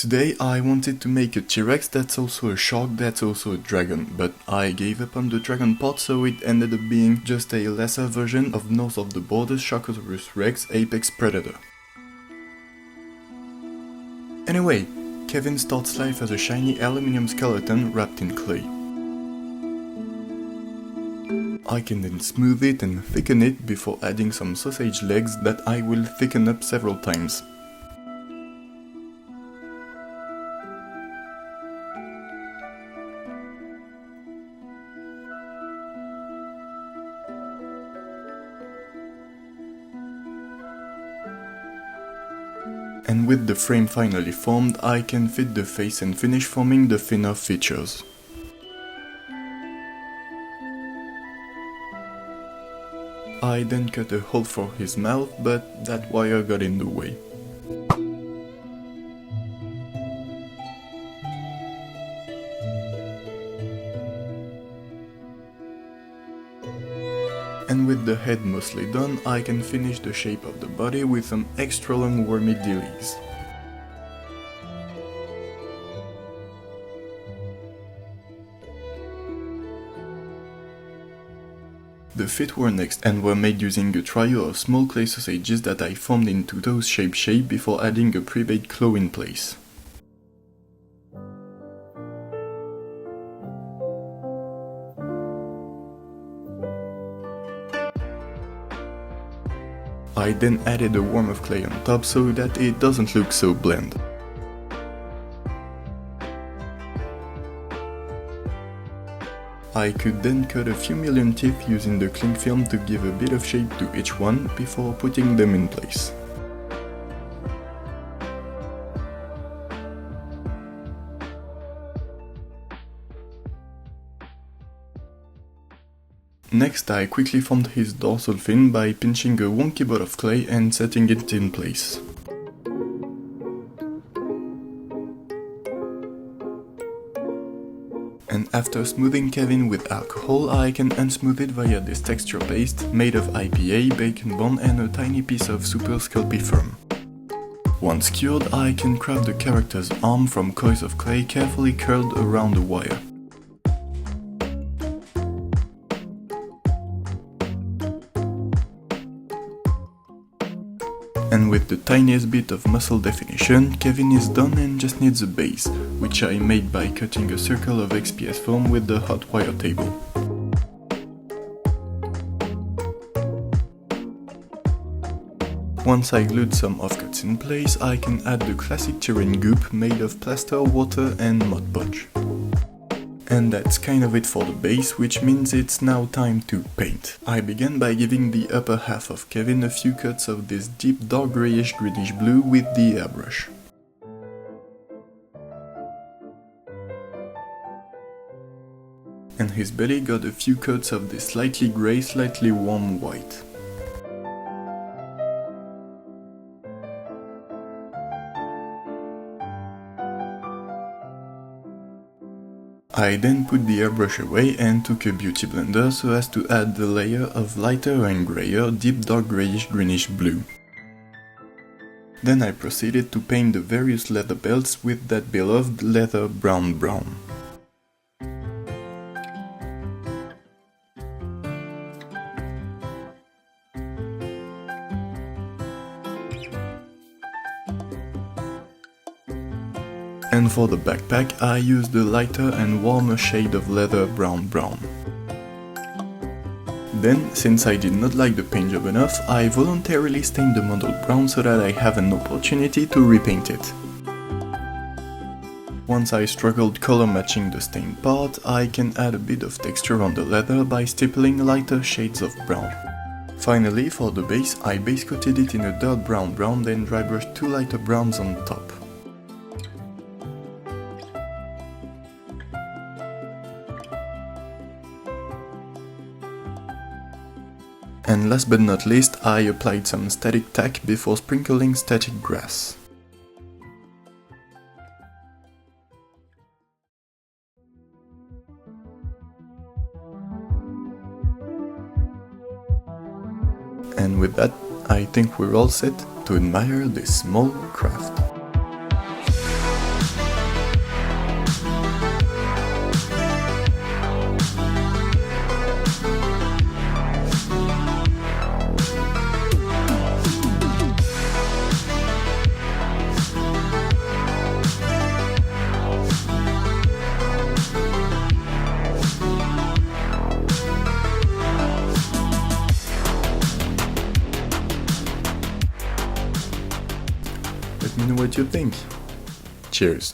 Today I wanted to make a T-Rex that's also a shark that's also a dragon, but I gave up on the dragon part, so it ended up being just a lesser version of north of the border Sharkosaurus Rex apex predator. Anyway, Kevin starts life as a shiny aluminium skeleton wrapped in clay. I can then smooth it and thicken it before adding some sausage legs that I will thicken up several times. And with the frame finally formed, I can fit the face and finish forming the thinner features. I then cut a hole for his mouth, but that wire got in the way. And with the head mostly done, I can finish the shape of the body with some extra long wormy dealies. The feet were next and were made using a trio of small clay sausages that I formed into those shape before adding a pre-made claw in place. I then added a worm of clay on top so that it doesn't look so bland. I could then cut a few million teeth using the cling film to give a bit of shape to each one before putting them in place. Next, I quickly formed his dorsal fin by pinching a wonky ball of clay and setting it in place. And after smoothing Kevin with alcohol, I can unsmooth it via this texture paste made of IPA, bacon bone and a tiny piece of super Sculpting foam. Once cured, I can craft the character's arm from coils of clay carefully curled around the wire. And with the tiniest bit of muscle definition, Kevin is done and just needs a base, which I made by cutting a circle of XPS foam with the hot wire table. Once I glued some offcuts in place, I can add the classic terrain goop made of plaster, water and Mod Podge. And that's kind of it for the base, which means it's now time to paint. I began by giving the upper half of Kevin a few cuts of this deep dark greyish greenish blue with the airbrush. And his belly got a few coats of this slightly grey, slightly warm white. I then put the airbrush away and took a beauty blender so as to add the layer of lighter and grayer deep dark greyish greenish blue. Then I proceeded to paint the various leather belts with that beloved leather brown. And for the backpack, I used a lighter and warmer shade of leather brown. Then, since I did not like the paint job enough, I voluntarily stained the model brown so that I have an opportunity to repaint it. Once I struggled color matching the stained part, I can add a bit of texture on the leather by stippling lighter shades of brown. Finally, for the base, I base coated it in a dark brown, then dry brushed two lighter browns on top. And last but not least, I applied some static tack before sprinkling static grass. And with that, I think we're all set to admire this small craft. me know what you think. Cheers!